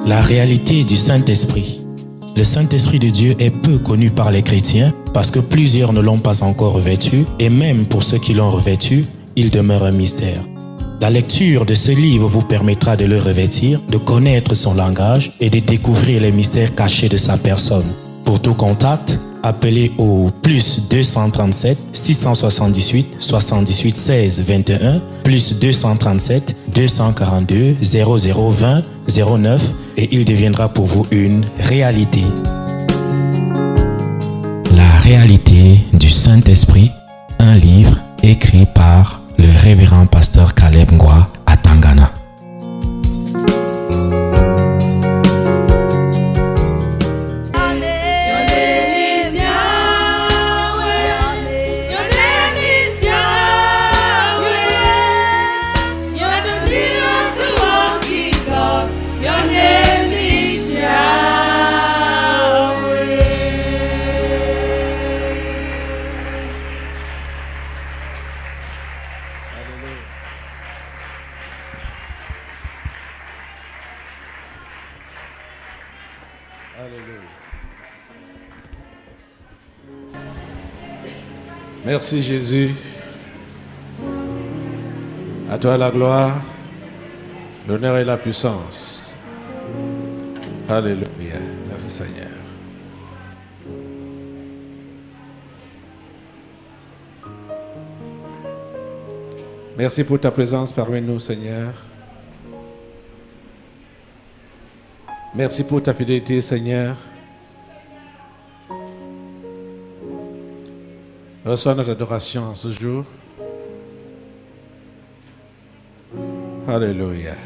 La réalité du Saint-Esprit. Le Saint-Esprit de Dieu est peu connu par les chrétiens parce que plusieurs ne l'ont pas encore revêtu et même pour ceux qui l'ont revêtu, il demeure un mystère. La lecture de ce livre vous permettra de le revêtir, de connaître son langage et de découvrir les mystères cachés de sa personne. Pour tout contact, appelez au plus 237 678 78 16 21 plus 237 242 0020 09 et il deviendra pour vous une réalité. La réalité du Saint-Esprit, un livre écrit par le révérend pasteur Caleb Ngwa à Tangana. Merci Jésus. À toi la gloire, l'honneur et la puissance. Alléluia. Merci Seigneur. Merci pour ta présence parmi nous, Seigneur. Merci pour ta fidélité, Seigneur. Reçois notre adoration en ce jour. Alléluia.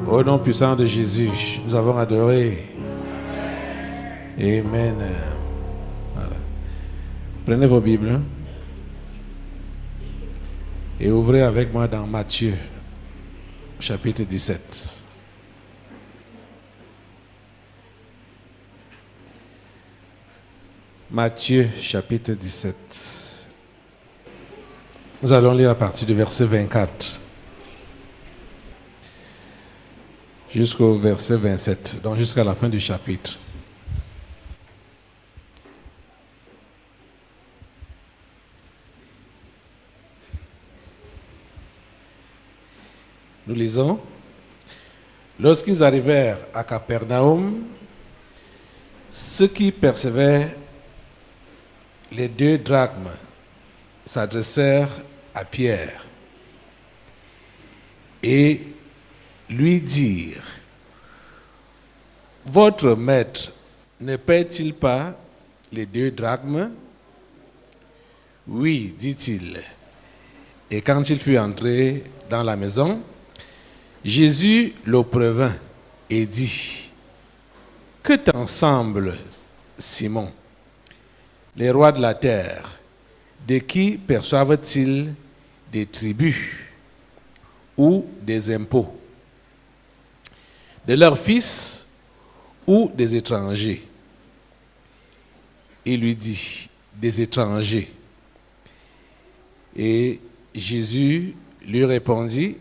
Au nom puissant de Jésus, nous avons adoré. Amen. Voilà. Prenez vos Bibles et ouvrez avec moi dans Matthieu, chapitre 17. Matthieu chapitre 17. Nous allons lire à partir du verset 24 jusqu'au verset 27, donc jusqu'à la fin du chapitre. Nous lisons. Lorsqu'ils arrivèrent à Capernaum, ceux qui percevaient les 2 drachmes s'adressèrent à Pierre et lui dirent: votre maître ne paie-t-il pas les 2 drachmes? Oui, dit-il. Et quand il fut entré dans la maison, Jésus le prévint et dit: que t'en semble, Simon? Les rois de la terre, de qui perçoivent-ils des tributs ou des impôts? De leurs fils ou des étrangers? Il lui dit: des étrangers. Et Jésus lui répondit: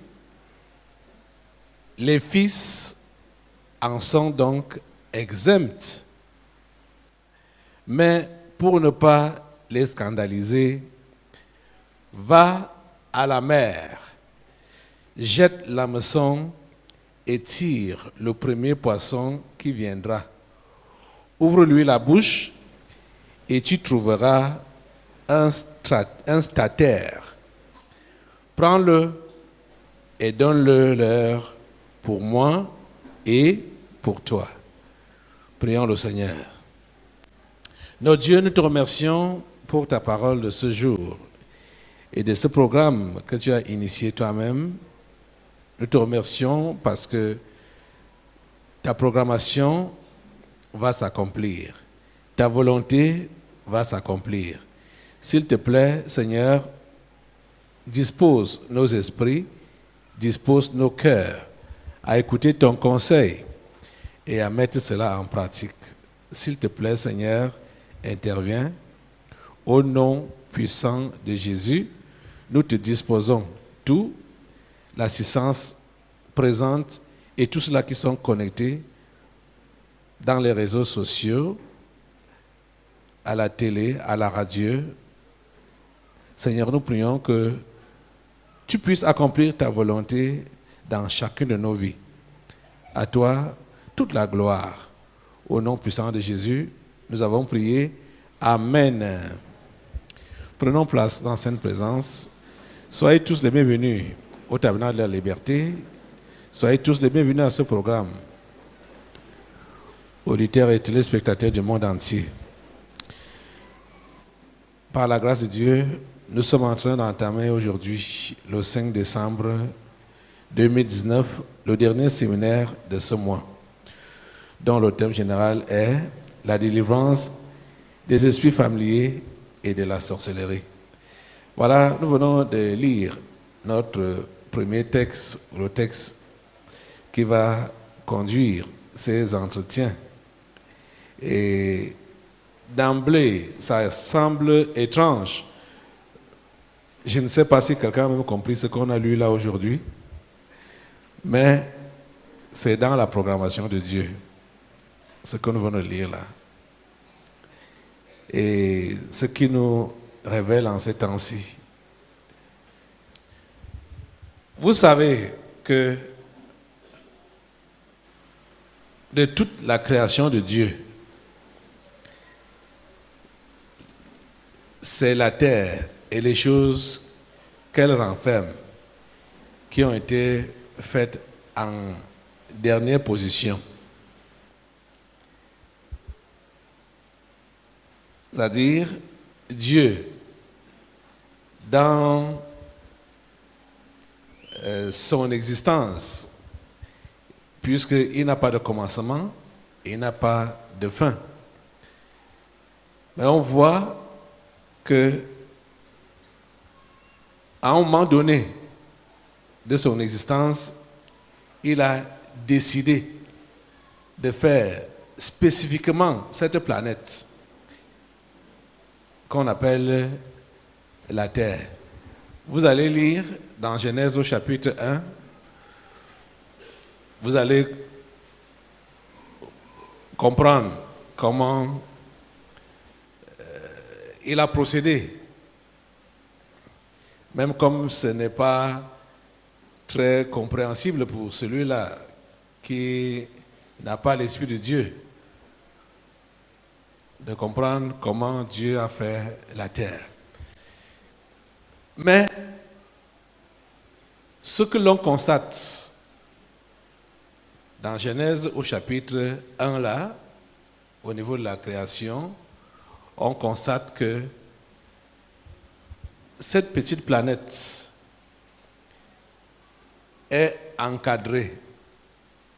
les fils en sont donc exempts. Mais pour ne pas les scandaliser, va à la mer, jette l'hameçon et tire le premier poisson qui viendra. Ouvre-lui la bouche et tu trouveras un statère. Prends-le et donne-le-leur pour moi et pour toi. Prions le Seigneur. Notre Dieu, nous te remercions pour ta parole de ce jour et de ce programme que tu as initié toi-même. Nous te remercions parce que ta programmation va s'accomplir. Ta volonté va s'accomplir. S'il te plaît, Seigneur, dispose nos esprits, dispose nos cœurs à écouter ton conseil et à mettre cela en pratique. S'il te plaît, Seigneur, interviens. Au nom puissant de Jésus, nous te disposons tout l'assistance présente et tous ceux-là qui sont connectés dans les réseaux sociaux, à la télé, à la radio. Seigneur, nous prions que tu puisses accomplir ta volonté dans chacune de nos vies. À toi, toute la gloire. Au nom puissant de Jésus, nous avons prié. Amen. Prenons place dans cette présence. Soyez tous les bienvenus au Tabernacle de la Liberté. Soyez tous les bienvenus à ce programme. Auditeurs et téléspectateurs du monde entier. Par la grâce de Dieu, nous sommes en train d'entamer aujourd'hui, le 5 décembre 2019, le dernier séminaire de ce mois, dont le thème général est la délivrance des esprits familiers et de la sorcellerie. Voilà, nous venons de lire notre premier texte, le texte qui va conduire ces entretiens. Et d'emblée, ça semble étrange. Je ne sais pas si quelqu'un a même compris ce qu'on a lu là aujourd'hui, mais c'est dans la programmation de Dieu, ce que nous venons de lire là. Et ce qui nous révèle en ces temps-ci. Vous savez que de toute la création de Dieu, c'est la terre et les choses qu'elle renferme qui ont été faites en dernière position. C'est-à-dire, Dieu, dans son existence, puisqu'il n'a pas de commencement, il n'a pas de fin. Mais on voit que à un moment donné de son existence, il a décidé de faire spécifiquement cette planète qu'on appelle la Terre. Vous allez lire dans Genèse au chapitre 1, vous allez comprendre comment il a procédé. Même comme ce n'est pas très compréhensible pour celui-là qui n'a pas l'Esprit de Dieu, de comprendre comment Dieu a fait la terre. Mais ce que l'on constate dans Genèse au chapitre 1 là, au niveau de la création, on constate que cette petite planète est encadrée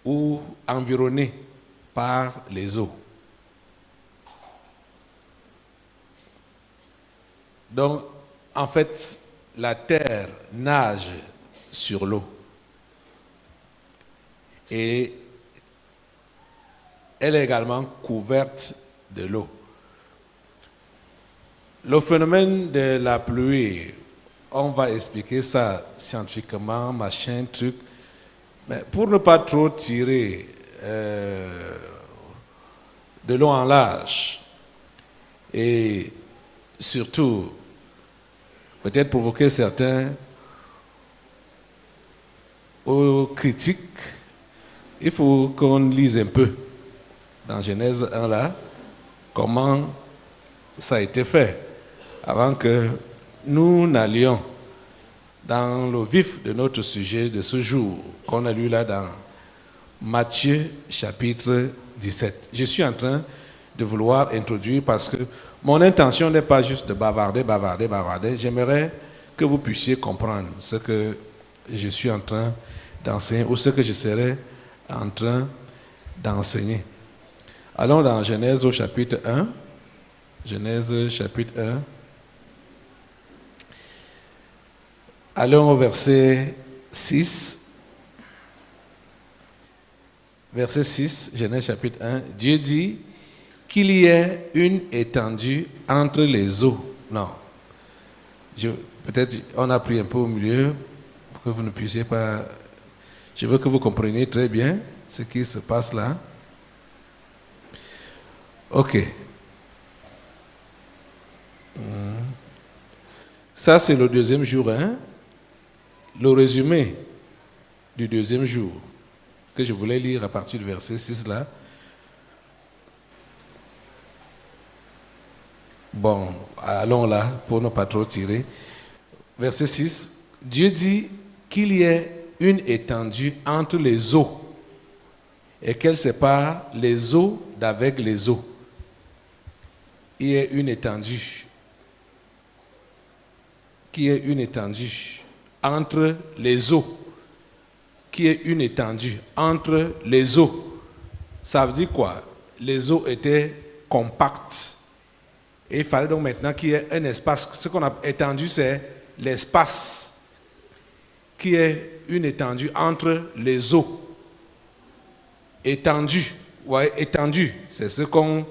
ou environnée par les eaux. Donc, en fait, la Terre nage sur l'eau. Et elle est également couverte de l'eau. Le phénomène de la pluie, on va expliquer ça scientifiquement, machin, truc. Mais pour ne pas trop tirer de long en large et surtout peut-être provoquer certains aux critiques, il faut qu'on lise un peu dans Genèse 1 là, comment ça a été fait, avant que nous n'allions dans le vif de notre sujet de ce jour, qu'on a lu là dans Matthieu chapitre 17. Je suis en train de vouloir introduire parce que mon intention n'est pas juste de bavarder. J'aimerais que vous puissiez comprendre ce que je suis en train d'enseigner ou ce que je serai en train d'enseigner. Allons dans Genèse au chapitre 1. Genèse chapitre 1. Allons au verset 6. Verset 6, Genèse chapitre 1. Dieu dit qu'il y ait une étendue entre les eaux. Non. Peut-être on a pris un peu au milieu pour que vous ne puissiez pas... Je veux que vous compreniez très bien ce qui se passe là. Ok. Ça, c'est le deuxième jour. Hein? Le résumé du deuxième jour que je voulais lire à partir du verset 6 là. Bon, allons là pour ne pas trop tirer. Verset 6. Dieu dit qu'il y ait une étendue entre les eaux et qu'elle sépare les eaux d'avec les eaux. Il y a une étendue. Qu'il y ait une étendue entre les eaux. Qu'il y ait une étendue entre les eaux. Ça veut dire quoi? Les eaux étaient compactes. Et il fallait donc maintenant qu'il y ait un espace. Ce qu'on a étendu, c'est l'espace. Qu'il y ait une étendue entre les eaux. Étendue. Ouais, étendue. C'est ce qu'on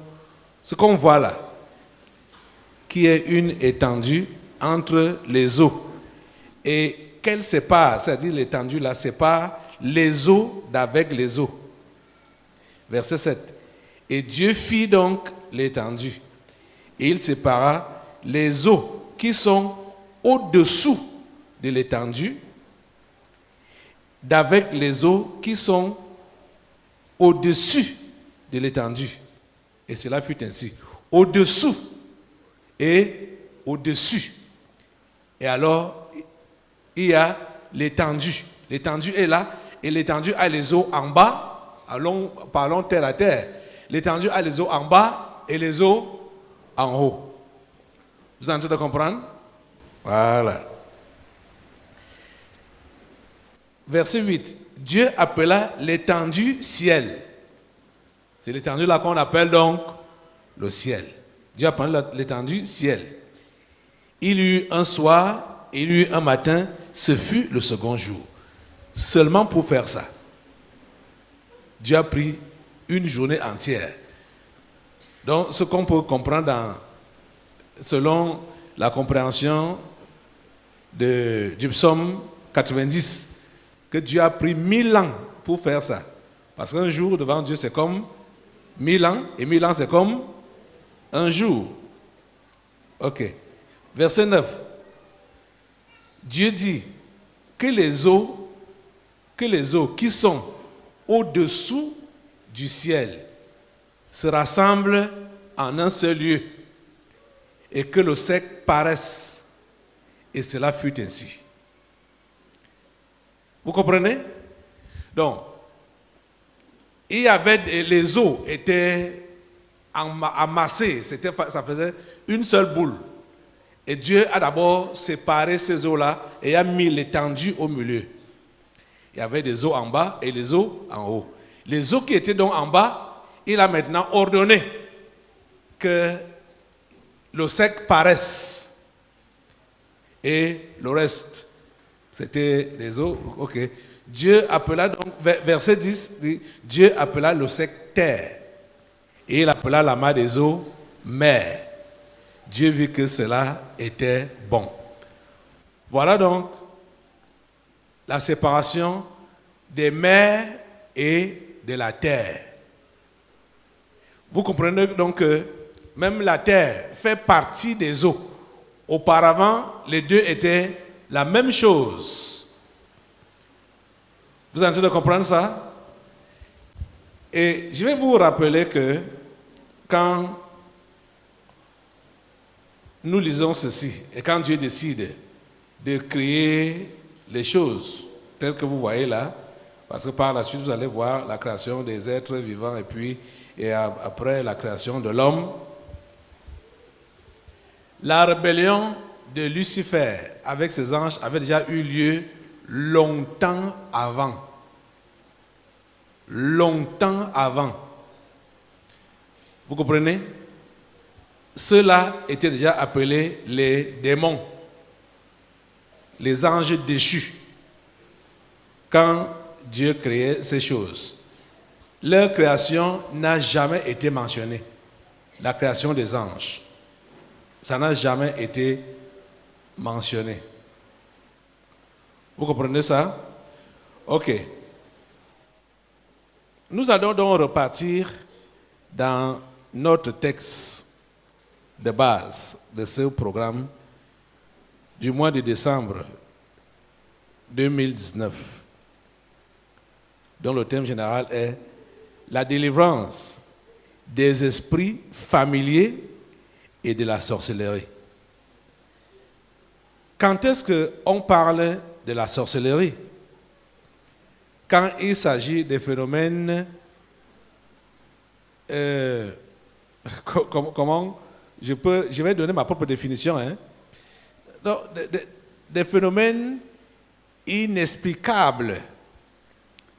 voit là. Qu'il y ait une étendue entre les eaux. Et qu'elle sépare, c'est-à-dire l'étendue là, sépare les eaux d'avec les eaux. Verset 7. Et Dieu fit donc l'étendue. Et il sépara les eaux qui sont au-dessous de l'étendue d'avec les eaux qui sont au-dessus de l'étendue. Et cela fut ainsi. Au-dessous et au-dessus. Et alors, il y a l'étendue. L'étendue est là et l'étendue a les eaux en bas. Parlons terre à terre. L'étendue a les eaux en bas et les eaux en haut. Vous êtes en train de comprendre? Voilà. Verset 8. Dieu appela l'étendue ciel. C'est l'étendue là qu'on appelle donc le ciel. Dieu appela l'étendue ciel. Il y eut un soir, il y eut un matin, ce fut le second jour. Seulement pour faire ça, Dieu a pris une journée entière. Donc, ce qu'on peut comprendre selon la compréhension du psaume 90, que Dieu a pris 1000 ans pour faire ça. Parce qu'un jour devant Dieu, c'est comme 1000 ans, et 1000 ans, c'est comme un jour. Ok. Verset 9. Dieu dit que les eaux qui sont au-dessous du ciel se rassemblent en un seul lieu et que le sec paraisse. Et cela fut ainsi. Vous comprenez? Donc, il y avait les eaux étaient amassées, ça faisait une seule boule. Et Dieu a d'abord séparé ces eaux-là et a mis l'étendue au milieu. Il y avait des eaux en bas et les eaux en haut. Les eaux qui étaient donc en bas, il a maintenant ordonné que le sec paraisse. Et le reste, c'était les eaux. Ok. Dieu appela donc, verset 10, dit, Dieu appela le sec terre. Et il appela la mer des eaux mer. Dieu vit que cela était bon. Voilà donc la séparation des mers et de la terre. Vous comprenez donc que même la terre fait partie des eaux. Auparavant, les deux étaient la même chose. Vous êtes en train de comprendre ça? Et je vais vous rappeler que quand nous lisons ceci, et quand Dieu décide de créer les choses telles que vous voyez là, parce que par la suite vous allez voir la création des êtres vivants et après la création de l'homme, la rébellion de Lucifer avec ses anges avait déjà eu lieu longtemps avant. Longtemps avant. Vous comprenez? Ceux-là étaient déjà appelés les démons, les anges déchus, quand Dieu créait ces choses. Leur création n'a jamais été mentionnée. La création des anges, ça n'a jamais été mentionné. Vous comprenez ça? Ok. Nous allons donc repartir dans notre texte de base de ce programme du mois de décembre 2019, dont le thème général est la délivrance des esprits familiers et de la sorcellerie. Quand est-ce qu'on parle de la sorcellerie? Quand il s'agit des phénomènes, comment je vais donner ma propre définition, hein? Donc, des phénomènes inexplicables,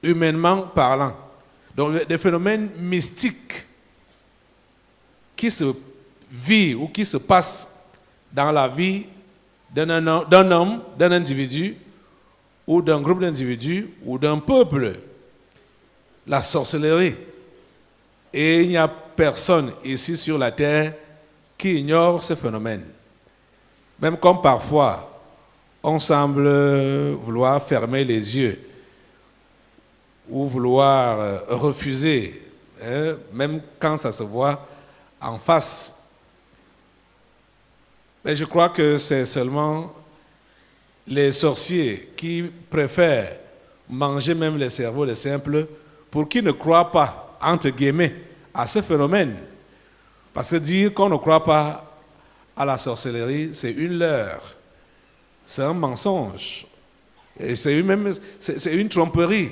humainement parlant. Donc, des phénomènes mystiques qui se vivent ou qui se passent dans la vie d'un homme, d'un individu, ou d'un groupe d'individus, ou d'un peuple. La sorcellerie. Et il n'y a personne ici sur la terre qui ignore ce phénomène. Même comme parfois, on semble vouloir fermer les yeux ou vouloir refuser, même quand ça se voit en face. Mais je crois que c'est seulement les sorciers qui préfèrent manger même les cerveaux des simples pour qu'ils ne croient pas, entre guillemets, à ce phénomène. Parce que dire qu'on ne croit pas à la sorcellerie, c'est une leurre, c'est un mensonge, et c'est une tromperie.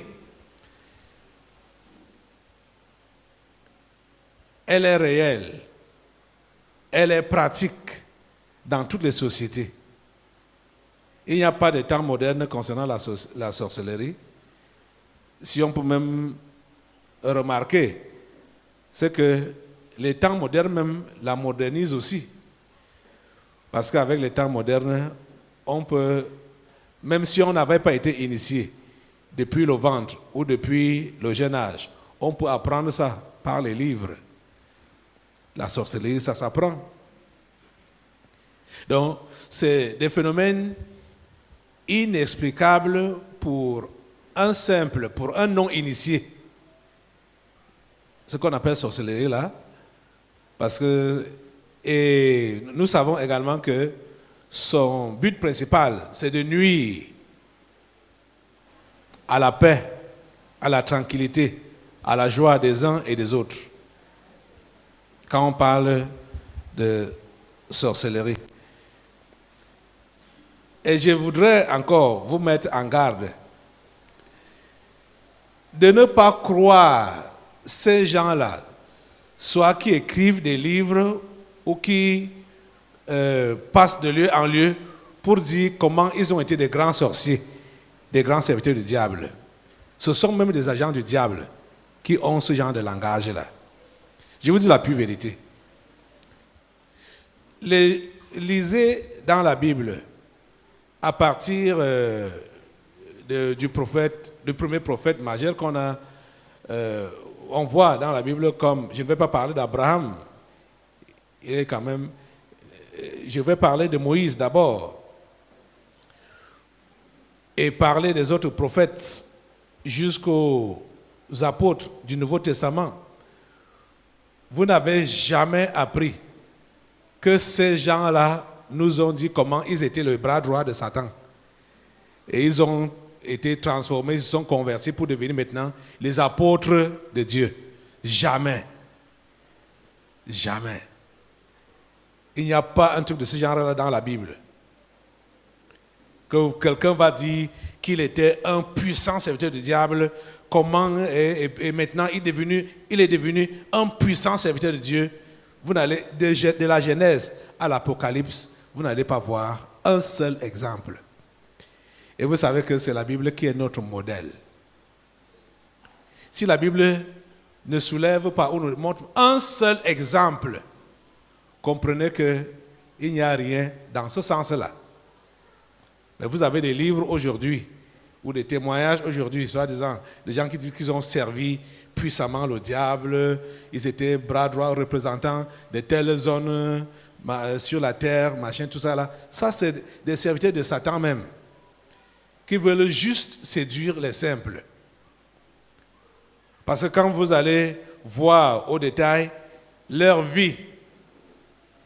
Elle est réelle, elle est pratique dans toutes les sociétés. Il n'y a pas de temps moderne concernant la sorcellerie. Si on peut même remarquer, c'est que les temps modernes même la modernisent aussi. Parce qu'avec les temps modernes, on peut, même si on n'avait pas été initié depuis le ventre ou depuis le jeune âge, on peut apprendre ça par les livres. La sorcellerie, ça s'apprend. Donc, c'est des phénomènes inexplicables pour un non-initié. Ce qu'on appelle sorcellerie là. Parce que, et nous savons également que son but principal, c'est de nuire à la paix, à la tranquillité, à la joie des uns et des autres. Quand on parle de sorcellerie. Et je voudrais encore vous mettre en garde de ne pas croire ces gens-là, soit qui écrivent des livres ou qui passent de lieu en lieu pour dire comment ils ont été des grands sorciers, des grands serviteurs du diable. Ce sont même des agents du diable qui ont ce genre de langage-là. Je vous dis la pure vérité. Lisez dans la Bible, à partir du premier prophète majeur qu'on a, on voit dans la Bible comme, je ne vais pas parler d'Abraham, il est quand même, je vais parler de Moïse d'abord, et parler des autres prophètes jusqu'aux apôtres du Nouveau Testament. Vous n'avez jamais appris que ces gens-là nous ont dit comment ils étaient le bras droit de Satan. Et ils ont été transformés, ils se sont convertis pour devenir maintenant les apôtres de Dieu. Jamais. Jamais. Il n'y a pas un truc de ce genre-là dans la Bible. Que quelqu'un va dire qu'il était un puissant serviteur du diable, comment et maintenant il est devenu un puissant serviteur de Dieu. Vous n'allez, de la Genèse à l'Apocalypse, vous n'allez pas voir un seul exemple. Et vous savez que c'est la Bible qui est notre modèle. Si la Bible ne soulève pas ou ne montre un seul exemple, comprenez qu'il n'y a rien dans ce sens-là. Mais vous avez des livres aujourd'hui, ou des témoignages aujourd'hui, soi-disant, des gens qui disent qu'ils ont servi puissamment le diable, ils étaient bras droits représentants de telles zones sur la terre, machin, tout ça là. Ça, c'est des serviteurs de Satan même. qui veulent juste séduire les simples. Parce que quand vous allez voir au détail, leurs vies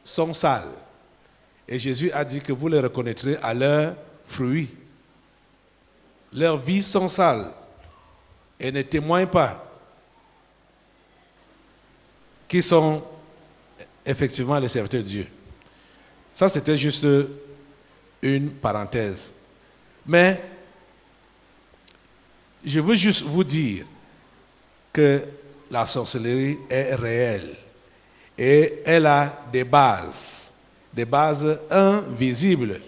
sont sales. Et Jésus a dit que vous les reconnaîtrez à leurs fruits. Leurs vies sont sales et ne témoignent pas qui sont effectivement les serviteurs de Dieu. Ça, c'était juste une parenthèse. Mais je veux juste vous dire que la sorcellerie est réelle et elle a des bases invisibles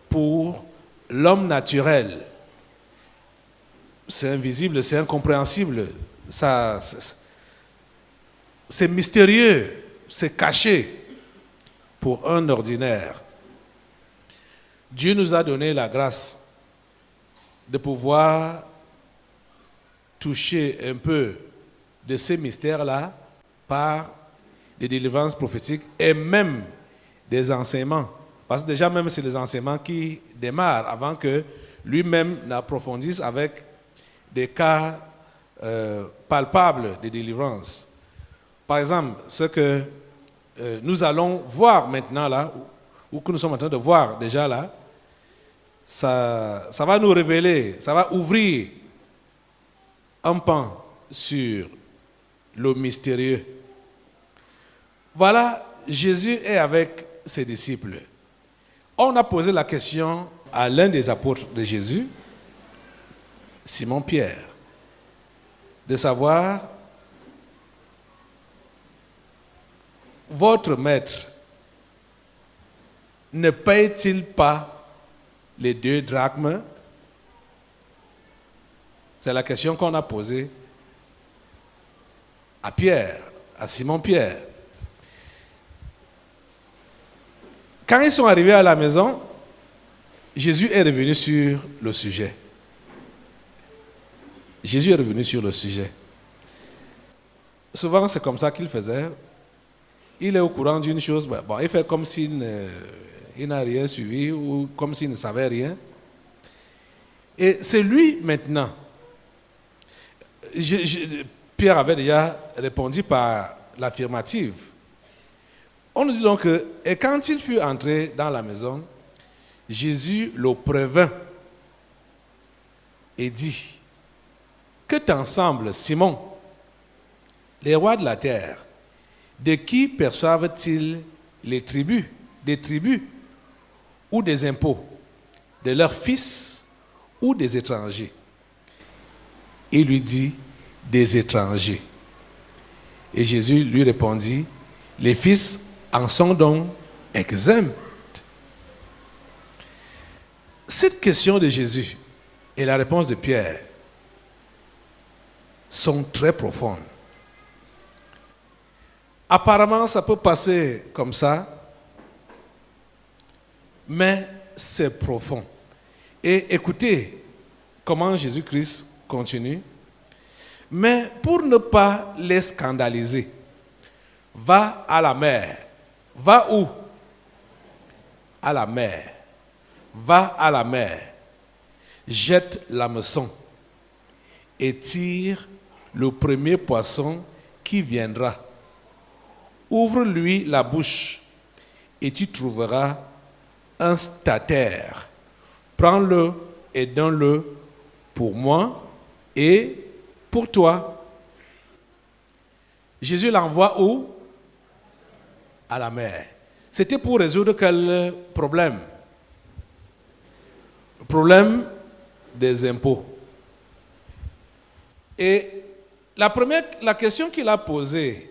pour l'homme naturel. C'est invisible, c'est incompréhensible, c'est mystérieux, c'est caché pour un ordinaire. Dieu nous a donné la grâce de pouvoir toucher un peu de ces mystères-là par des délivrances prophétiques et même des enseignements. Parce que déjà même c'est les enseignements qui démarrent avant que lui-même n'approfondisse avec des cas palpables de délivrance. Par exemple, ce que nous allons voir maintenant là, ou que nous sommes en train de voir déjà là, ça va nous révéler, ça va ouvrir un pan sur le mystérieux. Voilà, Jésus est avec ses disciples. On a posé la question à l'un des apôtres de Jésus, Simon-Pierre, de savoir, votre maître ne paye-t-il pas les 2 drachmes? C'est la question qu'on a posée à Pierre, à Simon-Pierre. Quand ils sont arrivés à la maison, Jésus est revenu sur le sujet. Jésus est revenu sur le sujet. Souvent, c'est comme ça qu'il faisait. Il est au courant d'une chose, bon, il fait comme s'il n'a rien suivi ou comme s'il ne savait rien. Et c'est lui maintenant. Pierre avait déjà répondu par l'affirmative. On nous dit donc que, et quand il fut entré dans la maison, Jésus le prévint et dit, que t'en semble, Simon, les rois de la terre, de qui perçoivent-ils les tribus, des tribus ou des impôts, de leurs fils ou des étrangers? Il lui dit, des étrangers. Et Jésus lui répondit, les fils en sont donc exempts. Cette question de Jésus et la réponse de Pierre sont très profondes. Apparemment, ça peut passer comme ça, mais c'est profond. Et écoutez comment Jésus-Christ continue. Mais pour ne pas les scandaliser, va à la mer. Va où? À la mer. Va à la mer. Jette l'hameçon et tire le premier poisson qui viendra. Ouvre-lui la bouche et tu trouveras un statère. Prends-le et donne-le pour moi et pour toi. Jésus l'envoie où? À la mer. C'était pour résoudre quel problème? Le problème des impôts. Et la question qu'il a posée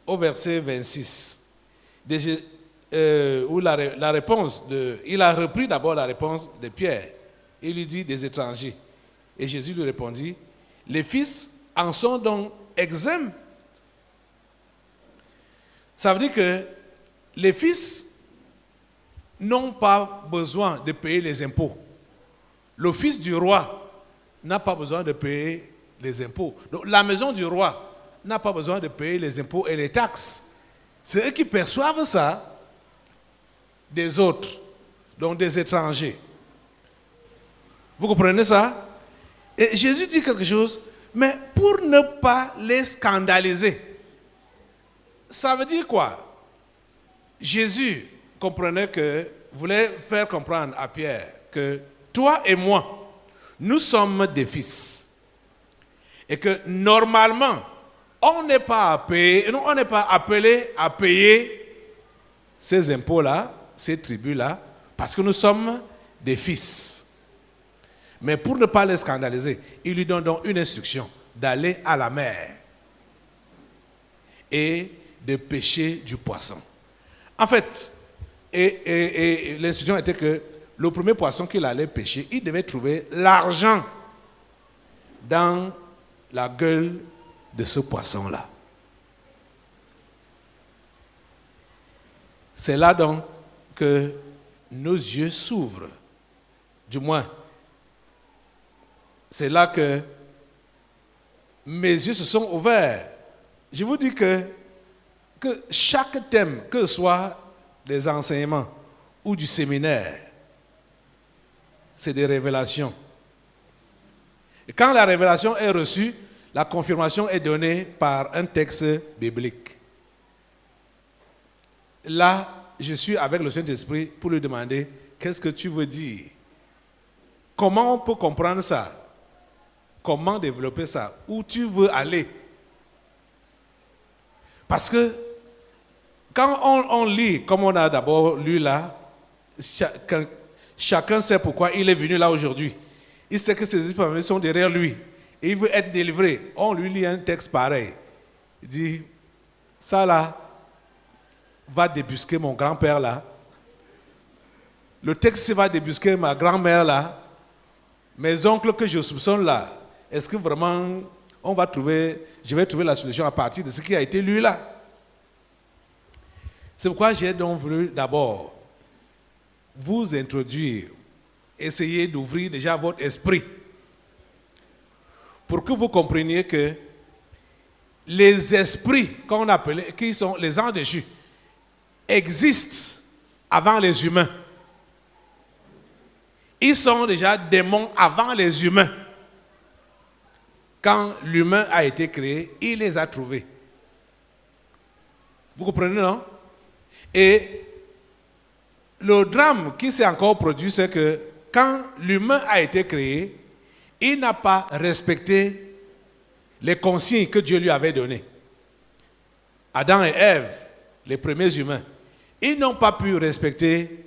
au verset 26, où la réponse il a repris d'abord la réponse de Pierre. Il lui dit des étrangers. Et Jésus lui répondit, les fils en sont donc exempts. Ça veut dire que les fils n'ont pas besoin de payer les impôts. Le fils du roi n'a pas besoin de payer les impôts. Donc, la maison du roi n'a pas besoin de payer les impôts et les taxes. C'est eux qui perçoivent ça des autres, donc des étrangers. Vous comprenez ça? Et Jésus dit quelque chose, mais pour ne pas les scandaliser. Ça veut dire quoi? Jésus voulait faire comprendre à Pierre que toi et moi, nous sommes des fils. Et que normalement, on n'est pas appelé à payer ces impôts-là, ces tribus-là, parce que nous sommes des fils. Mais pour ne pas les scandaliser, il lui donne donc une instruction d'aller à la mer et de pêcher du poisson. En fait, et l'instruction était que le premier poisson qu'il allait pêcher, il devait trouver l'argent dans la gueule de ce poisson-là. C'est là donc que nos yeux s'ouvrent. Du moins, c'est là que mes yeux se sont ouverts. Je vous dis que chaque thème, que ce soit des enseignements ou du séminaire, c'est des révélations. Et quand la révélation est reçue, la confirmation est donnée par un texte biblique. Là, je suis avec le Saint-Esprit pour lui demander, qu'est-ce que tu veux dire? Comment on peut comprendre ça? Comment développer ça? Où tu veux aller? Parce que quand on lit, comme on a d'abord lu là, chacun sait pourquoi il est venu là aujourd'hui. Il sait que ses esprits sont derrière lui. Et il veut être délivré. On lui lit un texte pareil. Il dit, ça là, va débusquer mon grand-père là. Le texte va débusquer ma grand-mère là. Mes oncles que je soupçonne là. Est-ce que vraiment je vais trouver la solution à partir de ce qui a été lu là? C'est pourquoi j'ai donc voulu d'abord vous introduire, essayer d'ouvrir déjà votre esprit pour que vous compreniez que les esprits qu'on appelle, qui sont les anges déchus, existent avant les humains. Ils sont déjà démons avant les humains. Quand l'humain a été créé, il les a trouvés. Vous comprenez, non? Et le drame qui s'est encore produit, c'est que quand l'humain a été créé, il n'a pas respecté les consignes que Dieu lui avait données. Adam et Ève, les premiers humains, ils n'ont pas pu respecter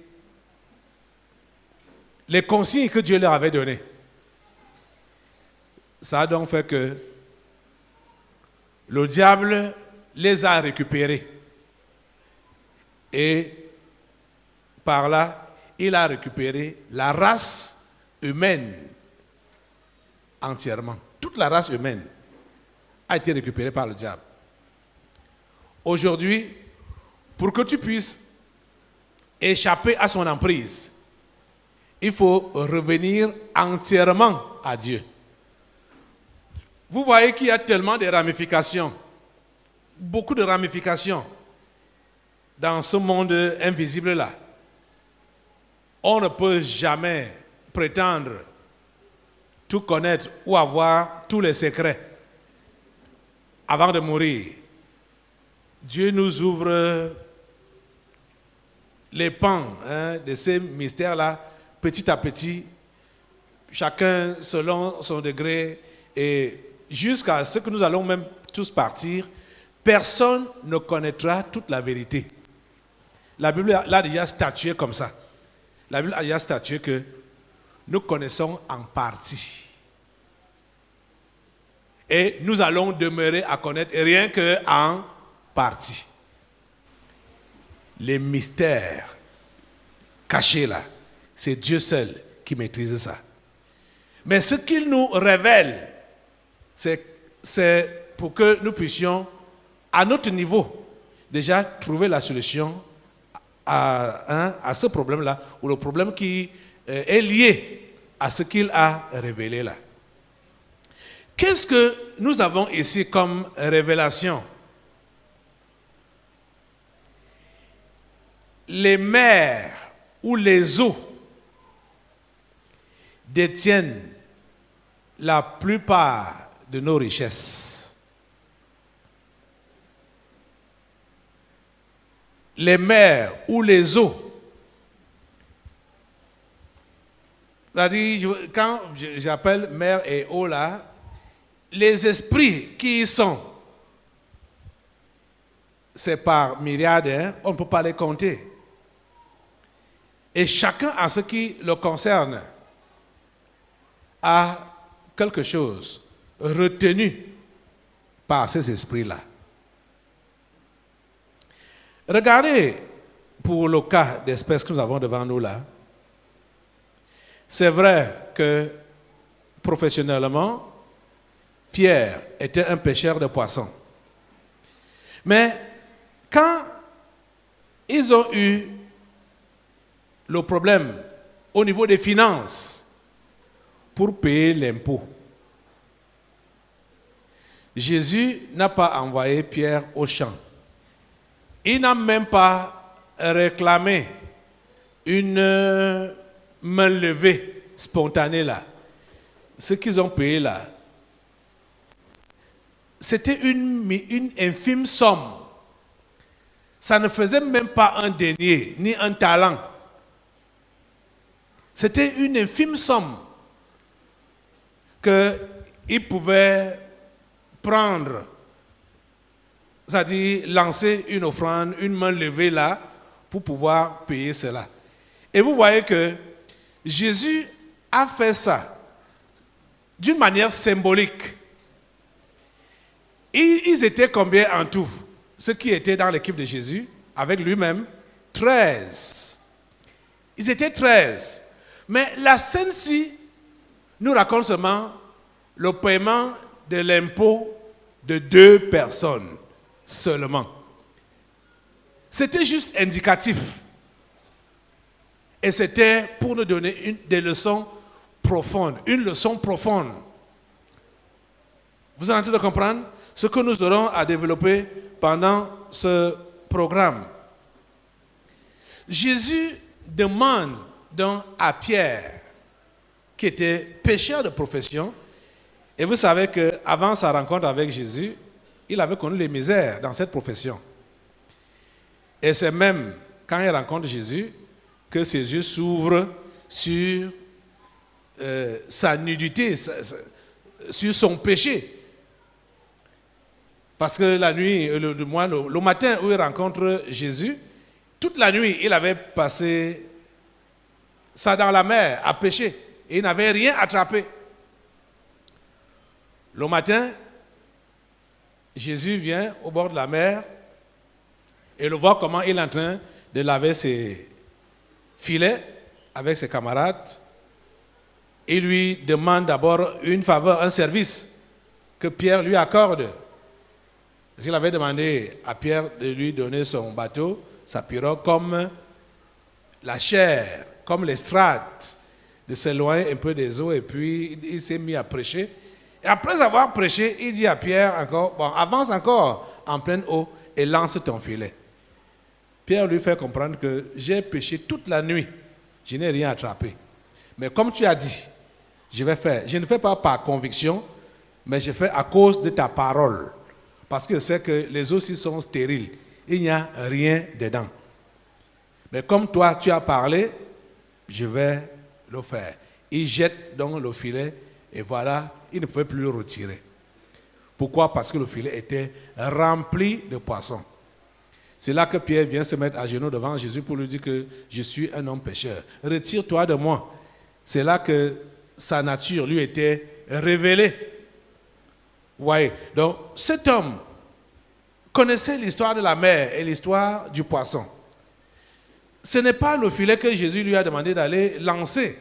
les consignes que Dieu leur avait données. Ça a donc fait que le diable les a récupérés. Et par là, il a récupéré la race humaine entièrement. Toute la race humaine a été récupérée par le diable. Aujourd'hui, pour que tu puisses échapper à son emprise, il faut revenir entièrement à Dieu. Vous voyez qu'il y a tellement de ramifications, beaucoup de ramifications dans ce monde invisible-là. On ne peut jamais prétendre tout connaître ou avoir tous les secrets avant de mourir. Dieu nous ouvre les pans de ces mystères-là, petit à petit, chacun selon son degré, et jusqu'à ce que nous allons même tous partir, personne ne connaîtra toute la vérité. La Bible l'a déjà statué comme ça. La Bible a déjà statué que nous connaissons en partie. Et nous allons demeurer à connaître rien qu'en partie. Les mystères cachés là, c'est Dieu seul qui maîtrise ça. Mais ce qu'il nous révèle, c'est pour que nous puissions, à notre niveau, déjà trouver la solution à ce problème-là, ou le problème qui est lié à ce qu'il a révélé là. Qu'est-ce que nous avons ici comme révélation? Les mers ou les eaux détiennent la plupart de nos richesses. Les mers ou les eaux. C'est-à-dire, quand j'appelle mer et eau là, les esprits qui y sont, c'est par myriades, hein, on ne peut pas les compter. Et chacun, en ce qui le concerne, a quelque chose retenu par ces esprits-là. Regardez pour le cas d'espèces que nous avons devant nous là. C'est vrai que professionnellement, Pierre était un pêcheur de poissons. Mais quand ils ont eu le problème au niveau des finances pour payer l'impôt, Jésus n'a pas envoyé Pierre au champ. Il n'a même pas réclamé une main levée spontanée là. Ce qu'ils ont payé là, c'était une infime somme. Ça ne faisait même pas un denier, ni un talent. C'était une infime somme qu'ils pouvaient prendre, c'est-à-dire lancer une offrande, une main levée là, pour pouvoir payer cela. Et vous voyez que Jésus a fait ça d'une manière symbolique. Ils étaient combien en tout? Ceux qui étaient dans l'équipe de Jésus, avec lui-même, 13. Ils étaient 13. Mais la scène-ci nous raconte seulement le paiement de l'impôt de 2 personnes seulement. C'était juste indicatif. Et c'était pour nous donner des leçons profondes, une leçon profonde. Vous êtes en train de comprendre ce que nous aurons à développer pendant ce programme. Jésus demande donc à Pierre, qui était pêcheur de profession, et vous savez qu'avant sa rencontre avec Jésus, il avait connu les misères dans cette profession. Et c'est même quand il rencontre Jésus que ses yeux s'ouvrent sur sa nudité, sur son péché. Parce que la nuit, le matin où il rencontre Jésus, toute la nuit, il avait passé ça dans la mer, à pêcher. Et il n'avait rien attrapé. Le matin, Jésus vient au bord de la mer et le voit comment il est en train de laver ses filets avec ses camarades. Il lui demande d'abord une faveur, un service que Pierre lui accorde. Parce qu'il avait demandé à Pierre de lui donner son bateau, sa pirogue, comme la chair, comme l'estrade, de s'éloigner un peu des eaux, et puis il s'est mis à prêcher. Et après avoir prêché, il dit à Pierre encore, bon, avance encore en pleine eau et lance ton filet. Pierre lui fait comprendre que j'ai pêché toute la nuit, je n'ai rien attrapé. Mais comme tu as dit, je vais faire. Je ne fais pas par conviction, mais je fais à cause de ta parole. Parce que je sais que les eaux aussi sont stériles. Il n'y a rien dedans. Mais comme toi, tu as parlé, je vais le faire. Il jette donc le filet et voilà, il ne pouvait plus le retirer. Pourquoi? Parce que le filet était rempli de poissons. C'est là que Pierre vient se mettre à genoux devant Jésus pour lui dire que je suis un homme pécheur. Retire-toi de moi. C'est là que sa nature lui était révélée. Vous voyez, donc cet homme connaissait l'histoire de la mer et l'histoire du poisson. Ce n'est pas le filet que Jésus lui a demandé d'aller lancer.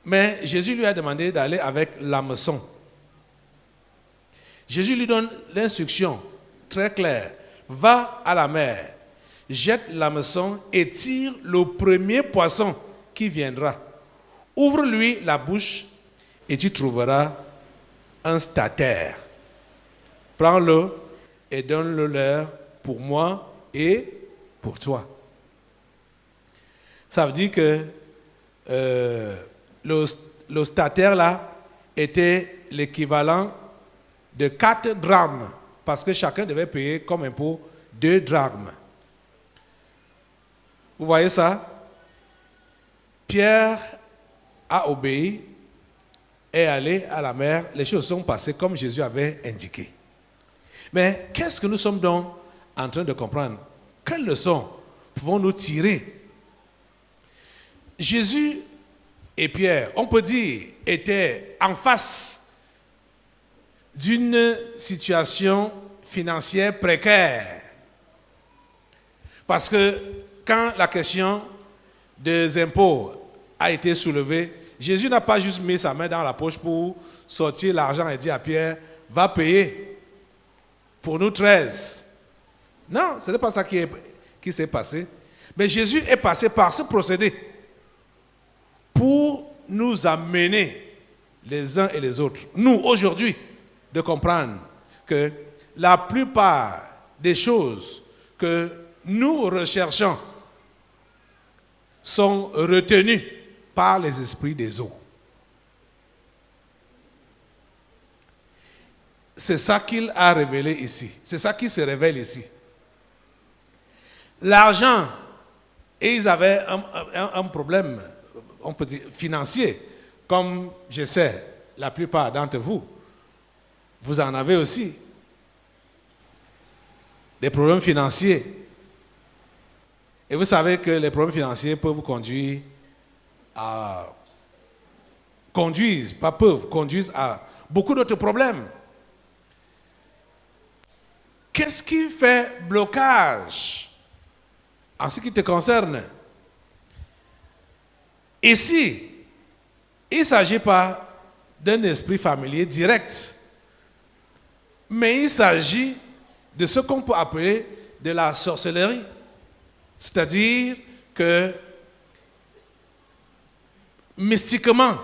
Mais Jésus lui a demandé d'aller avec l'hameçon. Jésus lui donne l'instruction très claire. Va à la mer, jette l'hameçon et tire le premier poisson qui viendra. Ouvre-lui la bouche et tu trouveras un statère. Prends-le et donne-le leur pour moi et pour toi. Ça veut dire que l'ostataire là était l'équivalent de 4 drachmes, parce que chacun devait payer comme impôt 2 drachmes. Vous voyez ça? Pierre a obéi, est allé à la mer, les choses sont passées comme Jésus avait indiqué. Mais qu'est-ce que nous sommes donc en train de comprendre? Quelles leçons pouvons-nous tirer? Jésus et Pierre, on peut dire, étaient en face d'une situation financière précaire. Parce que quand la question des impôts a été soulevée, Jésus n'a pas juste mis sa main dans la poche pour sortir l'argent et dire à Pierre, va payer pour nous 13. Non, ce n'est pas ça qui s'est passé. Mais Jésus est passé par ce procédé pour nous amener les uns et les autres, nous aujourd'hui, de comprendre que la plupart des choses que nous recherchons sont retenues par les esprits des eaux. C'est ça qu'il a révélé ici. C'est ça qui se révèle ici. L'argent, et ils avaient un problème, on peut dire, financier, comme je sais, la plupart d'entre vous, vous en avez aussi. Des problèmes financiers. Et vous savez que les problèmes financiers peuvent vous conduire à... conduisent à beaucoup d'autres problèmes. Qu'est-ce qui fait blocage en ce qui te concerne? Ici, il ne s'agit pas d'un esprit familier direct, mais il s'agit de ce qu'on peut appeler de la sorcellerie. C'est-à-dire que mystiquement,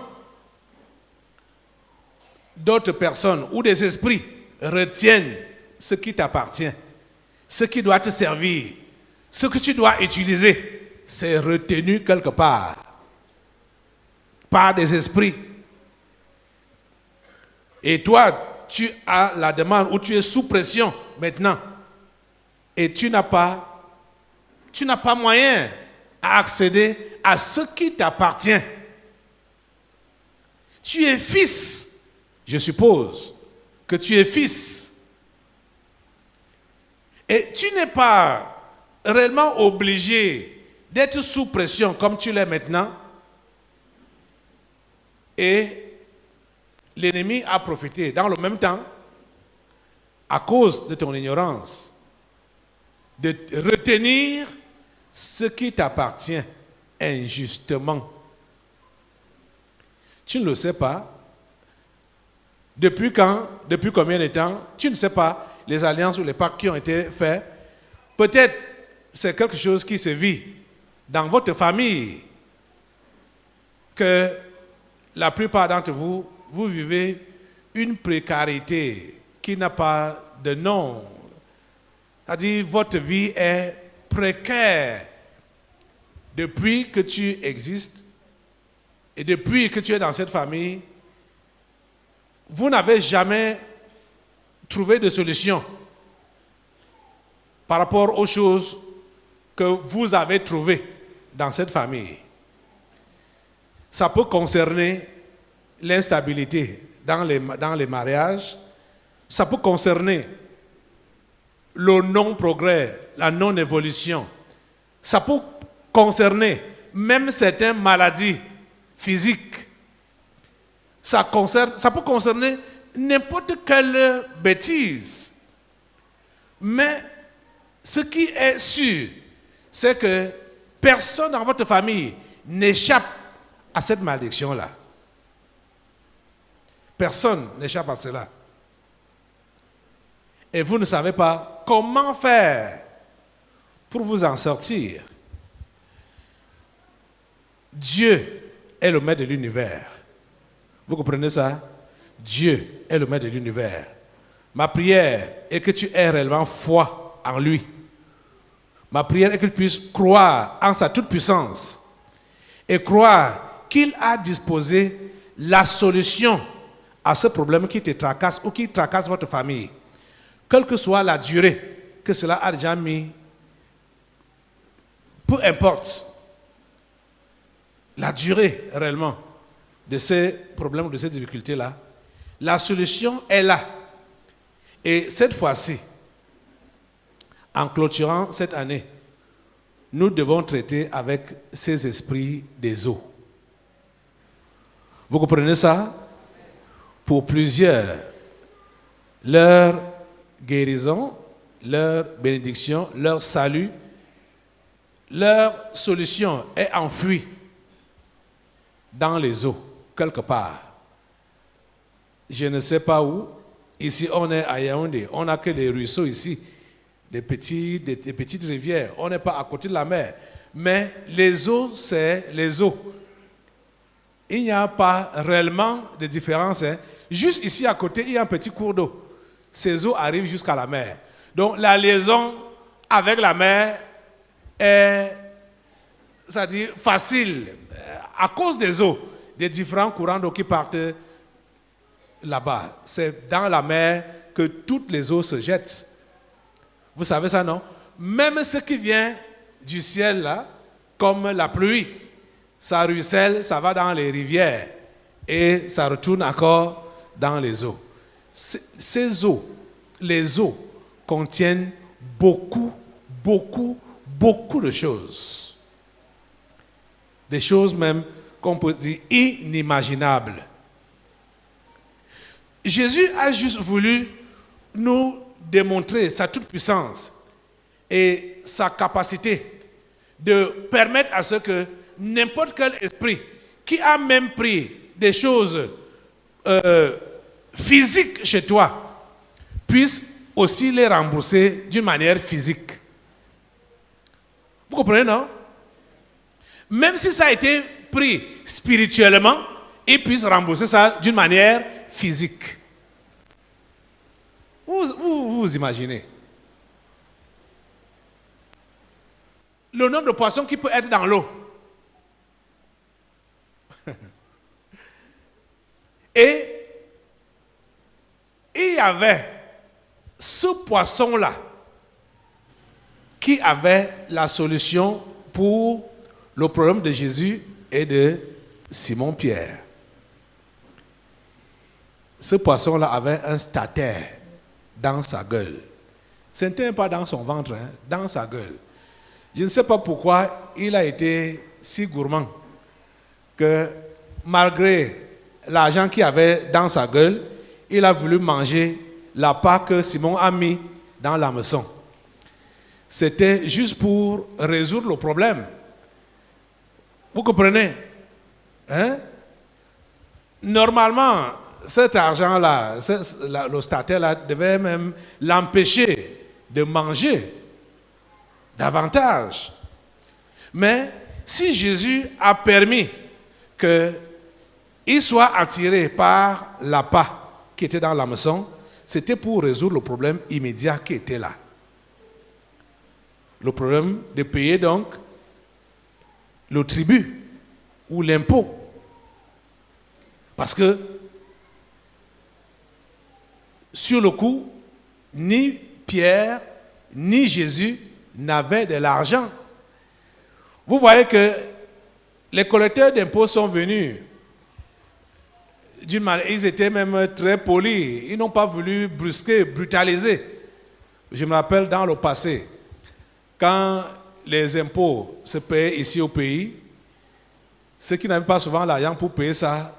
d'autres personnes ou des esprits retiennent ce qui t'appartient, ce qui doit te servir, ce que tu dois utiliser, c'est retenu quelque part par des esprits. Et toi, tu as la demande ou tu es sous pression maintenant et tu n'as pas moyen à accéder à ce qui t'appartient. Tu es fils, je suppose que tu es fils. Et tu n'es pas réellement obligé d'être sous pression comme tu l'es maintenant. Et l'ennemi a profité dans le même temps, à cause de ton ignorance, de retenir ce qui t'appartient injustement. Tu ne le sais pas. Depuis quand? Depuis combien de temps? Tu ne sais pas les alliances ou les pactes qui ont été faits. Peut-être c'est quelque chose qui se vit dans votre famille, que la plupart d'entre vous, vous vivez une précarité qui n'a pas de nom. C'est-à-dire votre vie est précaire depuis que tu existes et depuis que tu es dans cette famille. Vous n'avez jamais trouvé de solution par rapport aux choses que vous avez trouvées dans cette famille. Ça peut concerner l'instabilité dans les mariages, ça peut concerner le non-progrès, la non-évolution, ça peut concerner même certaines maladies physiques, ça peut concerner n'importe quelle bêtise. Mais ce qui est sûr, c'est que personne dans votre famille n'échappe à cette malédiction-là. Personne n'échappe à cela. Et vous ne savez pas comment faire pour vous en sortir. Dieu est le maître de l'univers. Vous comprenez ça? Dieu est le maître de l'univers. Ma prière est que tu aies réellement foi en lui. Ma prière est que tu puisses croire en sa toute-puissance et croire qu'il a disposé la solution à ce problème qui te tracasse ou qui tracasse votre famille. Quelle que soit la durée que cela a déjà mis, peu importe la durée réellement de ces problèmes ou de ces difficultés-là, la solution est là. Et cette fois-ci, en clôturant cette année, nous devons traiter avec ces esprits des eaux. Vous comprenez ça? Pour plusieurs, leur guérison, leur bénédiction, leur salut, leur solution est enfouie dans les eaux, quelque part. Je ne sais pas où. Ici, on est à Yaoundé. On n'a que des ruisseaux ici, des petites rivières. On n'est pas à côté de la mer. Mais les eaux, c'est les eaux. Il n'y a pas réellement de différence. Juste ici à côté, il y a un petit cours d'eau. Ces eaux arrivent jusqu'à la mer. Donc la liaison avec la mer est, c'est-à-dire facile, à cause des eaux, des différents courants d'eau qui partent là-bas. C'est dans la mer que toutes les eaux se jettent. Vous savez ça, non? Même ce qui vient du ciel, là, comme la pluie, ça ruisselle, ça va dans les rivières et ça retourne encore dans les eaux. Ces eaux, les eaux, contiennent beaucoup de choses. Des choses même qu'on peut dire inimaginables. Jésus a juste voulu nous démontrer sa toute-puissance et sa capacité de permettre à ce que n'importe quel esprit qui a même pris des choses physiques chez toi puisse aussi les rembourser d'une manière physique. Vous comprenez, non? Même si ça a été pris spirituellement, il puisse rembourser ça d'une manière physique. Vous imaginez? Le nombre de poissons qui peut être dans l'eau. Et il y avait ce poisson-là qui avait la solution pour le problème de Jésus et de Simon-Pierre. Ce poisson-là avait un statère dans sa gueule. Ce n'était pas dans son ventre, hein, dans sa gueule. Je ne sais pas pourquoi il a été si gourmand que malgré l'argent qu'il avait dans sa gueule, il a voulu manger la part que Simon a mis dans l'hameçon. C'était juste pour résoudre le problème. Vous comprenez? Hein? Normalement, cet argent-là, le statère-là, devait même l'empêcher de manger davantage. Mais si Jésus a permis qu'il soit attiré par l'appât qui était dans l'hameçon, c'était pour résoudre le problème immédiat qui était là. Le problème de payer donc le tribut ou l'impôt. Parce que sur le coup, ni Pierre ni Jésus n'avaient de l'argent. Vous voyez que les collecteurs d'impôts sont venus d'une manière, ils étaient même très polis, ils n'ont pas voulu brusquer, brutaliser. Je me rappelle dans le passé, quand les impôts se payaient ici au pays, ceux qui n'avaient pas souvent l'argent pour payer ça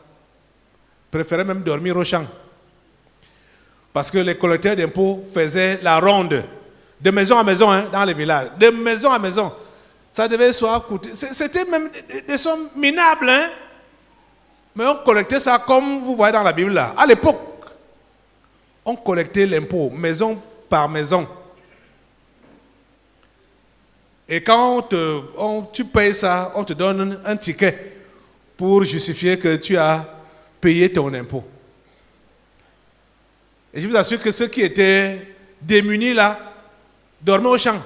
préféraient même dormir au champ. Parce que les collecteurs d'impôts faisaient la ronde de maison à maison, hein, dans les villages, de maison à maison. Ça devait soit coûter. C'était même des sommes minables, hein? Mais on collectait ça comme vous voyez dans la Bible là. À l'époque, on collectait l'impôt maison par maison. Et quand tu payes ça, on te donne un ticket pour justifier que tu as payé ton impôt. Et je vous assure que ceux qui étaient démunis là, dormaient au champ.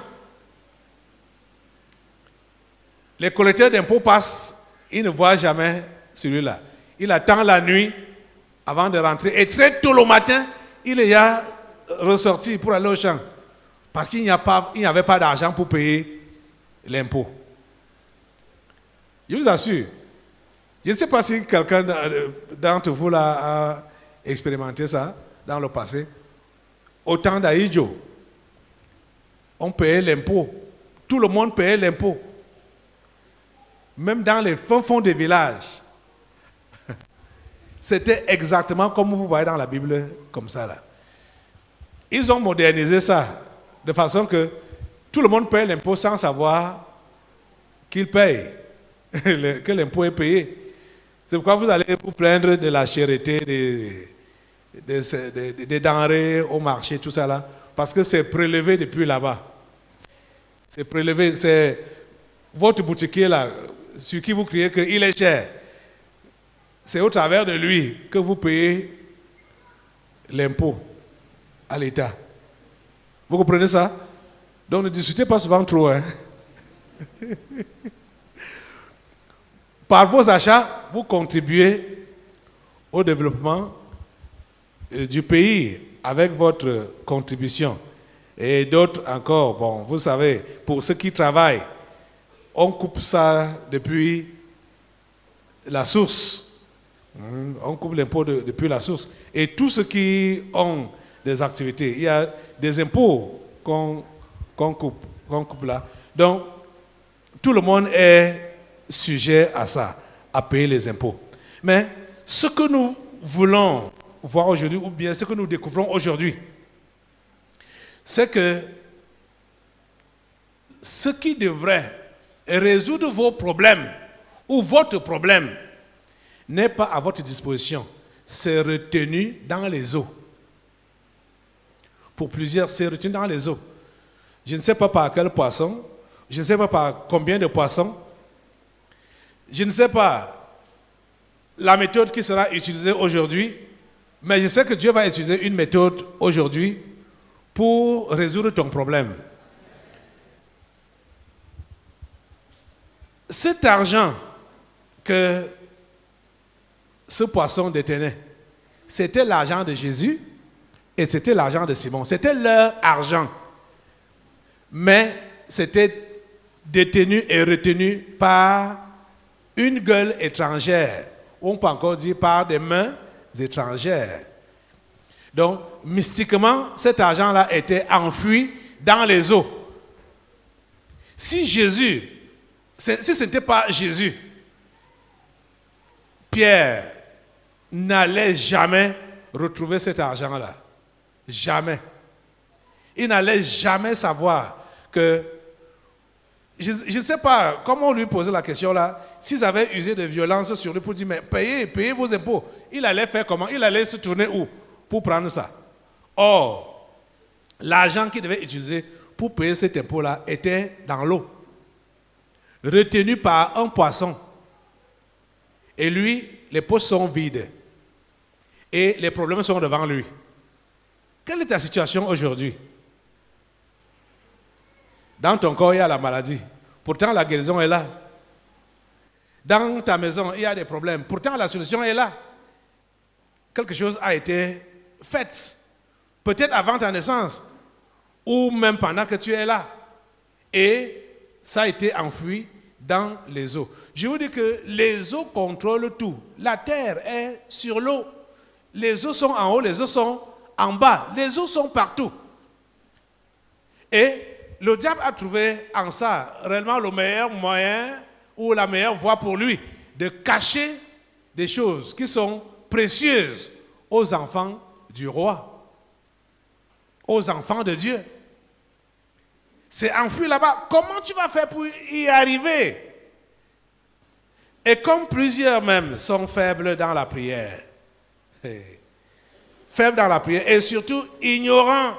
Les collecteurs d'impôts passent, ils ne voient jamais celui-là. Il attend la nuit avant de rentrer. Et très tôt le matin, il est ressorti pour aller au champ. Parce qu'il n'y avait pas d'argent pour payer l'impôt. Je vous assure. Je ne sais pas si quelqu'un d'entre vous là, a expérimenté ça dans le passé. Au temps d'Aïdjo, on payait l'impôt. Tout le monde payait l'impôt. Même dans les fonds des villages. C'était exactement comme vous voyez dans la Bible, comme ça là. Ils ont modernisé ça de façon que tout le monde paye l'impôt sans savoir qu'il paye, que l'impôt est payé. C'est pourquoi vous allez vous plaindre de la cherté des denrées au marché, tout ça là, parce que c'est prélevé depuis là-bas. C'est prélevé, c'est votre boutiquier là, sur qui vous criez qu'il est cher. C'est au travers de lui que vous payez l'impôt à l'État. Vous comprenez ça? Donc ne discutez pas souvent trop. Hein? Par vos achats, vous contribuez au développement du pays avec votre contribution. Et d'autres encore, bon, vous savez, pour ceux qui travaillent, on coupe ça depuis la source. On coupe l'impôt depuis la source. Et tous ceux qui ont des activités, il y a des impôts qu'on coupe là. Donc, tout le monde est sujet à ça, à payer les impôts. Mais ce que nous voulons voir aujourd'hui, ou bien ce que nous découvrons aujourd'hui, c'est que ce qui devrait résoudre vos problèmes ou votre problème n'est pas à votre disposition, c'est retenu dans les eaux. Pour plusieurs, c'est retenu dans les eaux. Je ne sais pas par quel poisson, je ne sais pas par combien de poissons, je ne sais pas la méthode qui sera utilisée aujourd'hui, mais je sais que Dieu va utiliser une méthode aujourd'hui pour résoudre ton problème. Cet argent que ce poisson détenait, c'était l'argent de Jésus et c'était l'argent de Simon. C'était leur argent. Mais c'était détenu et retenu par une gueule étrangère. On peut encore dire par des mains étrangères. Donc, mystiquement, cet argent-là était enfoui dans les eaux. Si ce n'était pas Jésus, Pierre n'allait jamais retrouver cet argent-là. Jamais. Il n'allait jamais savoir que... Je ne sais pas comment on lui posait la question là, s'ils avaient usé de violence sur lui pour dire, mais payez vos impôts. Il allait faire comment? Il allait se tourner où pour prendre ça? Or, l'argent qu'il devait utiliser pour payer cet impôt-là était dans l'eau, retenu par un poisson. Et lui, les poches sont vides. Et les problèmes sont devant lui. Quelle est ta situation aujourd'hui? Dans ton corps, il y a la maladie. Pourtant, la guérison est là. Dans ta maison, il y a des problèmes. Pourtant, la solution est là. Quelque chose a été fait. Peut-être avant ta naissance. Ou même pendant que tu es là. Et ça a été enfoui dans les eaux. Je vous dis que les eaux contrôlent tout. La terre est sur l'eau. Les eaux sont en haut, les eaux sont en bas. Les eaux sont partout. Et le diable a trouvé en ça réellement le meilleur moyen ou la meilleure voie pour lui de cacher des choses qui sont précieuses aux enfants du roi, aux enfants de Dieu. C'est enfoui là-bas. Comment tu vas faire pour y arriver? Et comme plusieurs même sont faibles dans la prière, faibles dans la prière et surtout ignorants,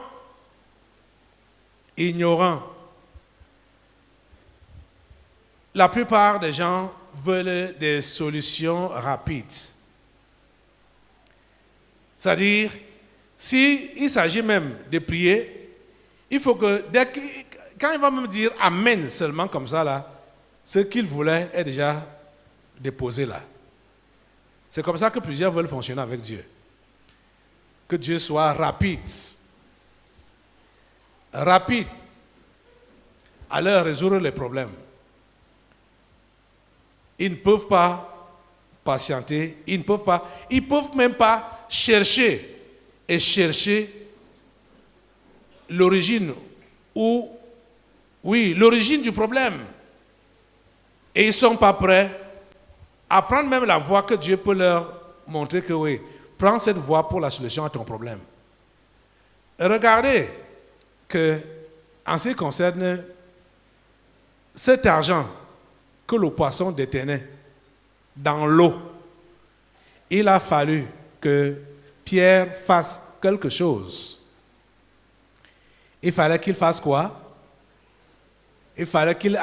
la plupart des gens veulent des solutions rapides. C'est-à-dire, s'il s'agit même de prier, il faut que, quand il va même dire Amen seulement comme ça, là, ce qu'il voulait est déjà déposé là. C'est comme ça que plusieurs veulent fonctionner avec Dieu. Que Dieu soit rapide à leur résoudre les problèmes. Ils ne peuvent pas patienter, ils peuvent même pas chercher l'origine l'origine du problème. Et ils ne sont pas prêts à prendre même la voie que Dieu peut leur montrer que oui, prends cette voie pour la solution à ton problème. Regardez que, en ce qui concerne cet argent que le poisson détenait dans l'eau, il a fallu que Pierre fasse quelque chose. Il fallait qu'il fasse quoi? Il fallait qu'il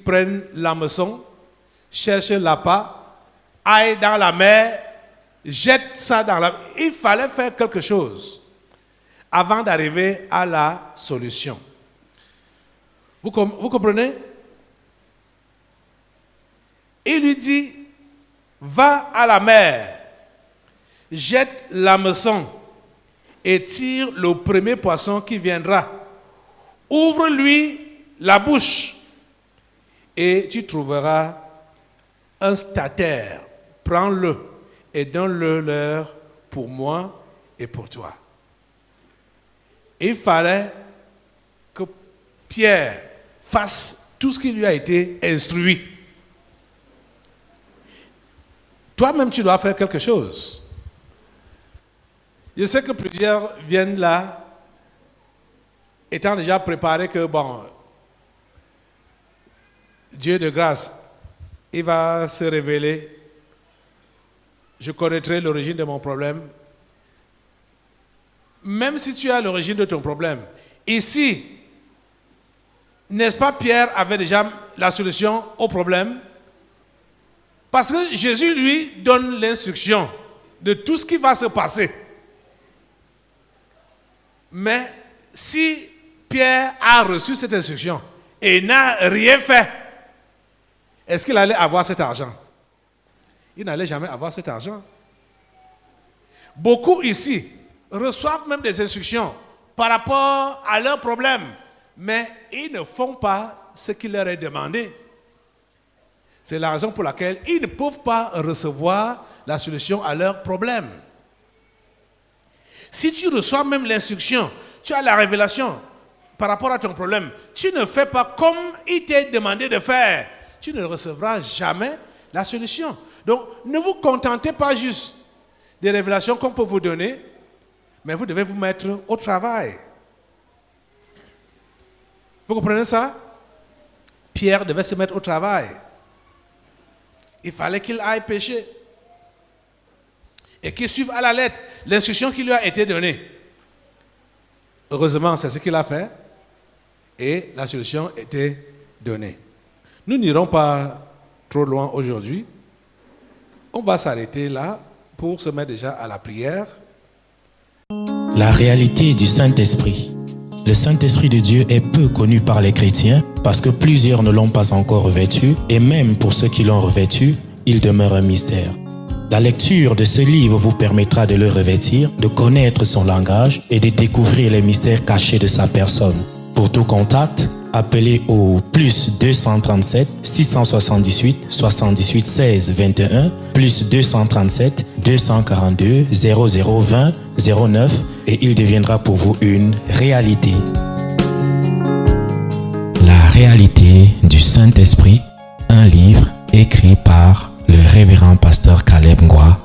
prenne l'hameçon, cherche l'appât, aille dans la mer, jette ça dans la mer. Il fallait faire quelque chose avant d'arriver à la solution. Vous comprenez? Il lui dit, va à la mer, jette l'hameçon et tire le premier poisson qui viendra. Ouvre-lui la bouche et tu trouveras un statère. Prends-le et donne-le leur pour moi et pour toi. Il fallait que Pierre fasse tout ce qui lui a été instruit. Toi-même, tu dois faire quelque chose. Je sais que plusieurs viennent là, étant déjà préparés que, bon, Dieu de grâce, il va se révéler. Je connaîtrai l'origine de mon problème. Même si tu as l'origine de ton problème, ici, n'est-ce pas Pierre avait déjà la solution au problème? Parce que Jésus lui donne l'instruction de tout ce qui va se passer. Mais si Pierre a reçu cette instruction et n'a rien fait, est-ce qu'il allait avoir cet argent? Il n'allait jamais avoir cet argent. Beaucoup ici reçoivent même des instructions par rapport à leurs problèmes, mais ils ne font pas ce qu'il leur est demandé. C'est la raison pour laquelle ils ne peuvent pas recevoir la solution à leurs problèmes. Si tu reçois même l'instruction, tu as la révélation par rapport à ton problème, tu ne fais pas comme il t'est demandé de faire, tu ne recevras jamais la solution. Donc, ne vous contentez pas juste des révélations qu'on peut vous donner, mais vous devez vous mettre au travail. Vous comprenez ça? Pierre devait se mettre au travail. Il fallait qu'il aille pêcher et qu'il suive à la lettre l'instruction qui lui a été donnée. Heureusement, c'est ce qu'il a fait et la solution était donnée. Nous n'irons pas trop loin aujourd'hui. On va s'arrêter là pour se mettre déjà à la prière. La réalité du Saint-Esprit. Le Saint-Esprit de Dieu est peu connu par les chrétiens parce que plusieurs ne l'ont pas encore revêtu et même pour ceux qui l'ont revêtu, il demeure un mystère. La lecture de ce livre vous permettra de le revêtir, de connaître son langage et de découvrir les mystères cachés de sa personne. Pour tout contact, appelez au plus 237 678 78 16 21 plus 237 242 0020 09 et il deviendra pour vous une réalité. La réalité du Saint-Esprit, un livre écrit par le révérend pasteur Caleb Ngwa